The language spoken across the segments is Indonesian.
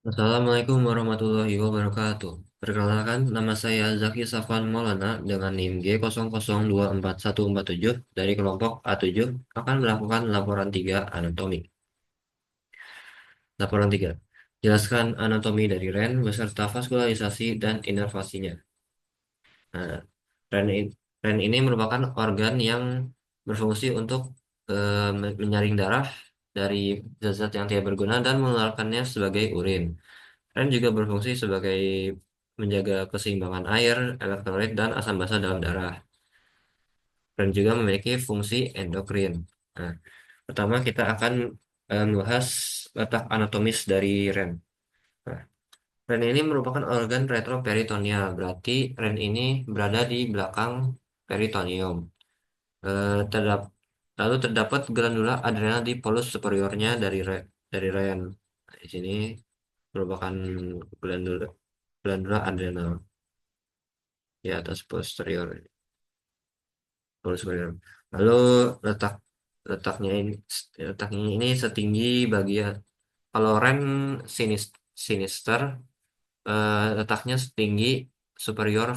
Assalamualaikum warahmatullahi wabarakatuh. Perkenalkan, nama saya Zaki Safwan Maulana dengan NIM G00244147 dari kelompok A7 akan melakukan laporan 3 anatomi. Laporan 3. Jelaskan anatomi dari REN beserta vaskularisasi dan inervasinya. Nah, REN, REN ini merupakan organ yang berfungsi untuk menyaring darah dari zat-zat yang tidak berguna dan mengeluarkannya sebagai urin. REM juga berfungsi sebagai menjaga keseimbangan air, elektrolit, dan asam basa dalam darah. REM juga memiliki fungsi endokrin. Nah, pertama kita akan membahas letak anatomis dari REM. Nah, REM ini merupakan organ retroperitoneal, berarti REM ini berada di belakang peritoneum. Terdapat Lalu terdapat glandula adrenal di polus superiornya dari REM. Nah, di sini merupakan glandula glandula adrenal di atas posterior polus superior. Lalu letak letaknya ini letaknya ini setinggi bagian kalau rem sinister, letaknya superior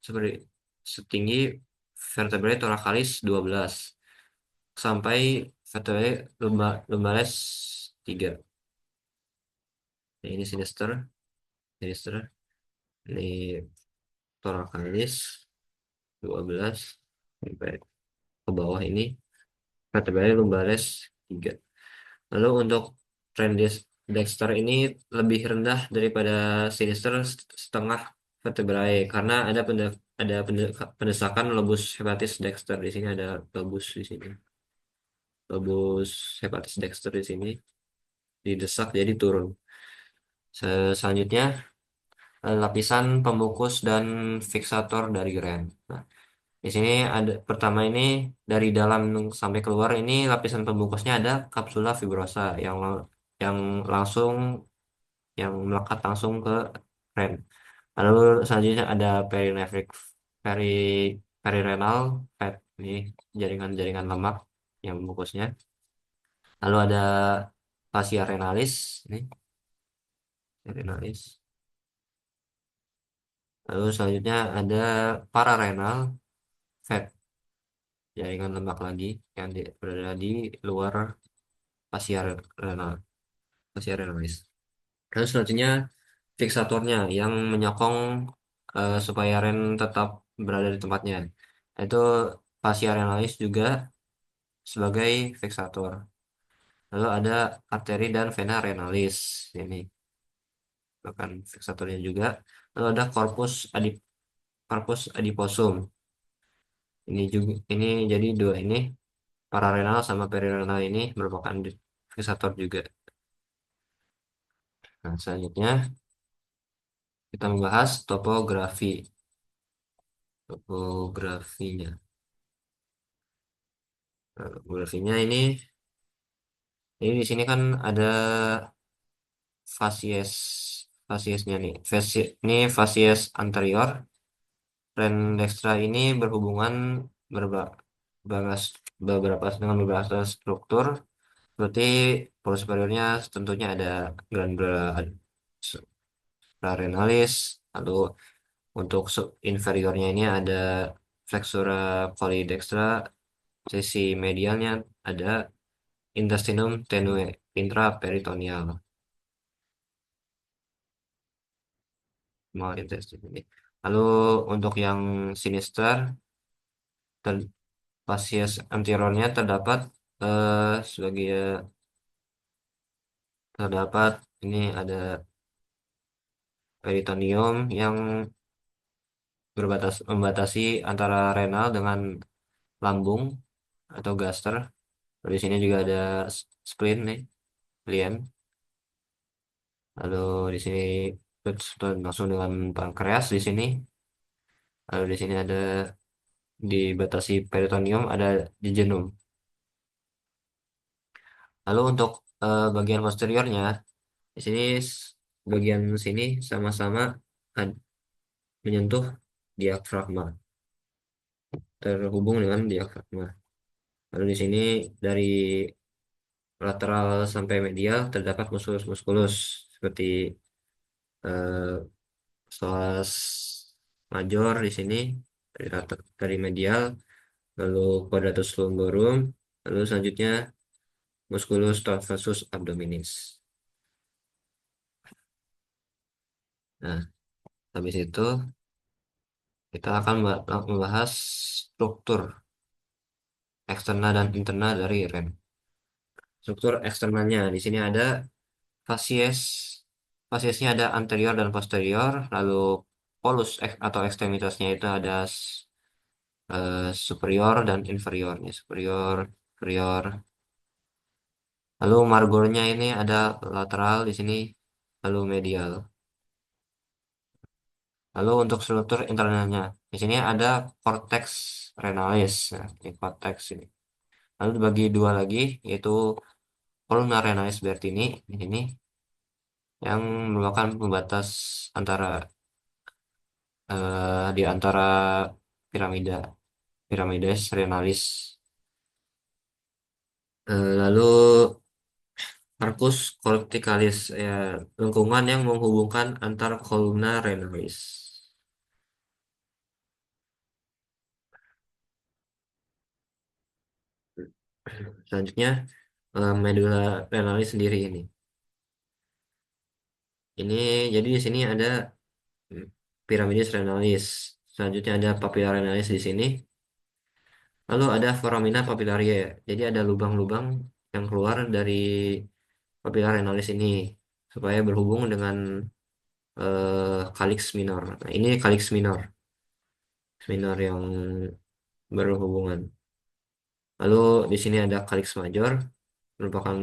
superi, setinggi vertebrae thoracalis 12 sampai vertebrae lumbalis 3. Nah, ini sinister ini thoracalis 12 sampai ke bawah ini vertebrae lumbalis 3. Lalu untuk trend Dexter ini lebih rendah daripada Sinister setengah vertebrae karena pendesakan lobus hepatis Dexter di sini ada lobus hepatis Dexter di sini didesak jadi turun. Selanjutnya lapisan pembungkus dan fiksator dari REM. Nah, di sini ada pertama ini dari dalam sampai keluar ini lapisan pembungkusnya ada kapsula fibrosa yang langsung yang melekat langsung ke ren. Lalu selanjutnya ada peri perirenal fat ini jaringan-jaringan lemak yang membungkusnya. Lalu ada fascia renalis ini renalis. Lalu selanjutnya ada pararenal fat jaringan lemak lagi yang berada di luar fascia renal fascia renalis. Lalu selanjutnya fiksatornya yang menyokong supaya rem tetap berada di tempatnya. Itu fascia renalis juga sebagai fiksator. Lalu ada arteri dan vena renalis ini bahkan fiksatornya juga. Lalu ada corpus adiposum. Ini jadi dua ini pararenal sama perirenal ini merupakan fiksator juga. Nah, selanjutnya kita membahas topografinya. Nah, topografinya ini di sini kan ada fasies fasiesnya nih. Ini fasies anterior dan dextra ini berhubungan beberapa dengan beberapa struktur seperti polus superiornya tentunya ada glandula suprarenalis, lalu untuk inferiornya ini ada flexura polydextra, sisi medialnya ada intestinum tenue intraperitoneal. Small intestine ini. Lalu untuk yang sinister, ter, fasies anteriornya sebagai terdapat ini ada peritoneum yang membatasi antara renal dengan lambung atau gaster. Di sini juga ada spleen nih, lien. Lalu di sini langsung dengan pankreas di sini. Lalu di sini ada dibatasi peritoneum ada jejunum. Lalu untuk bagian posteriornya di sini bagian sini sama-sama ad- menyentuh diafragma, terhubung dengan diafragma. Lalu di sini dari lateral sampai medial terdapat muskulus muskulus seperti eh, psoas major di sini dari medial, lalu quadratus lumborum, lalu selanjutnya musculus transversus abdominis. Nah, habis itu kita akan membahas struktur eksternal dan internal dari rem. Struktur eksternalnya di sini ada fasies. Fasiesnya ada anterior dan posterior, lalu polus atau ekstremitasnya itu ada superior dan inferiornya. Superior, inferior. Lalu margornya ini ada lateral di sini, lalu medial. Lalu untuk struktur internalnya, di sini ada cortex renalis. Nah, ini cortex ini. Lalu dibagi dua lagi, yaitu columna renalis bertini di sini yang merupakan pembatas antara di antara piramida piramides renalis. Lalu arcus corticalis, ya, lengkungan yang menghubungkan antar kolumna renalis. Selanjutnya medulla renalis sendiri ini. Ini jadi di sini ada mm, piramidis renalis. Selanjutnya ada papilla renalis di sini. Lalu ada foramina papillaria. Jadi ada lubang-lubang yang keluar dari papilla renalis ini supaya berhubung dengan calyx minor. Nah, ini calyx minor, minor yang berhubungan. Lalu di sini ada calyx major, merupakan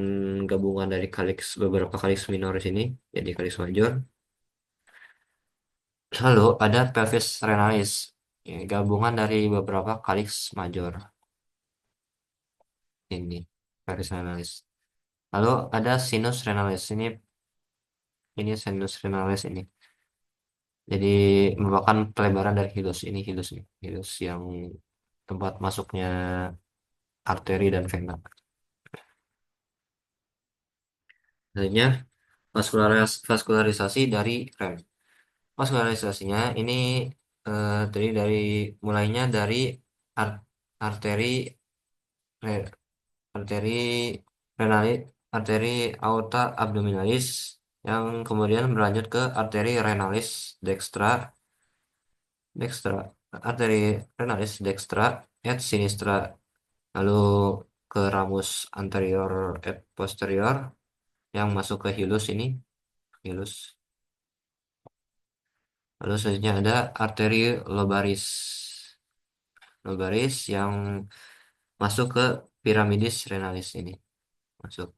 gabungan dari beberapa calyx minor di sini, jadi calyx major. Lalu ada pelvis renalis, ya, gabungan dari beberapa calyx major ini, pelvis renalis. Lalu ada sinus renalis ini sinus renalis ini. Jadi merupakan pelebaran dari hilus ini hilus nih, hilus yang tempat masuknya arteri dan vena. Selanjutnya vaskularisasi dari rem. Vaskularisasinya ini terdiri dari mulainya dari ar- arteri re- arteri renali arteri aorta abdominalis yang kemudian berlanjut ke arteri renalis dextra dextra arteri renalis dextra et sinistra, lalu ke ramus anterior et posterior yang masuk ke hilus ini hilus. Lalu selanjutnya ada arteri lobaris. Lobaris yang masuk ke piramidis renalis ini. Masuk.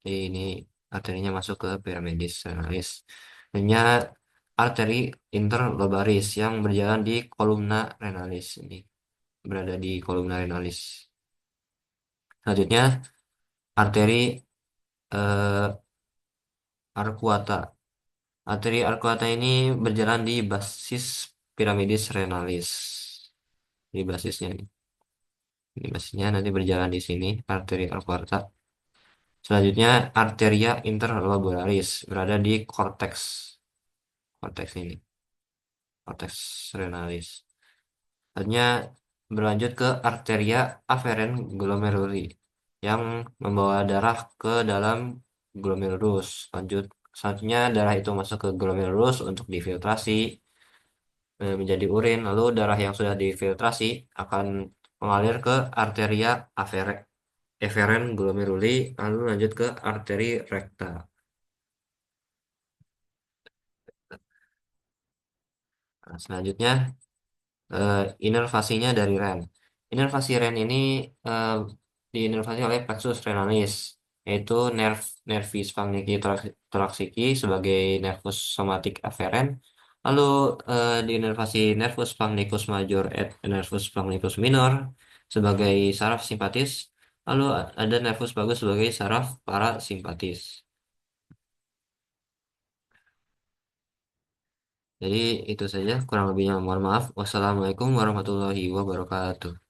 Ini arterinya masuk ke piramidis renalis. Selanjutnya arteri interlobaris yang berjalan di kolumna renalis ini. Berada di kolumna renalis. Selanjutnya arteri eh, arcuata. Arteri arcuata ini berjalan di basis piramidis renalis. Di basisnya nih. Di basisnya nanti berjalan di sini arteri arcuata. Selanjutnya arteria interlobularis berada di korteks. Korteks ini, korteks renalis. Selanjutnya berlanjut ke arteria afferent glomeruli yang membawa darah ke dalam glomerulus. Selanjutnya darah itu masuk ke glomerulus untuk difiltrasi menjadi urin. Lalu darah yang sudah difiltrasi akan mengalir ke arteria efferent glomeruli, lalu lanjut ke arteri rekta. Nah, selanjutnya inervasinya dari ren. Inervasi ren ini eh, diinervasi oleh plexus renalis, yaitu nervi splanchni thoracici sebagai nervus somatic afferent. Lalu diinervasi nervus splanchnicus major et nervus splanchnicus minor sebagai saraf simpatis. Lalu ada nervus vagus sebagai saraf parasimpatis. Jadi itu saja kurang lebihnya, mohon maaf. Wassalamualaikum warahmatullahi wabarakatuh.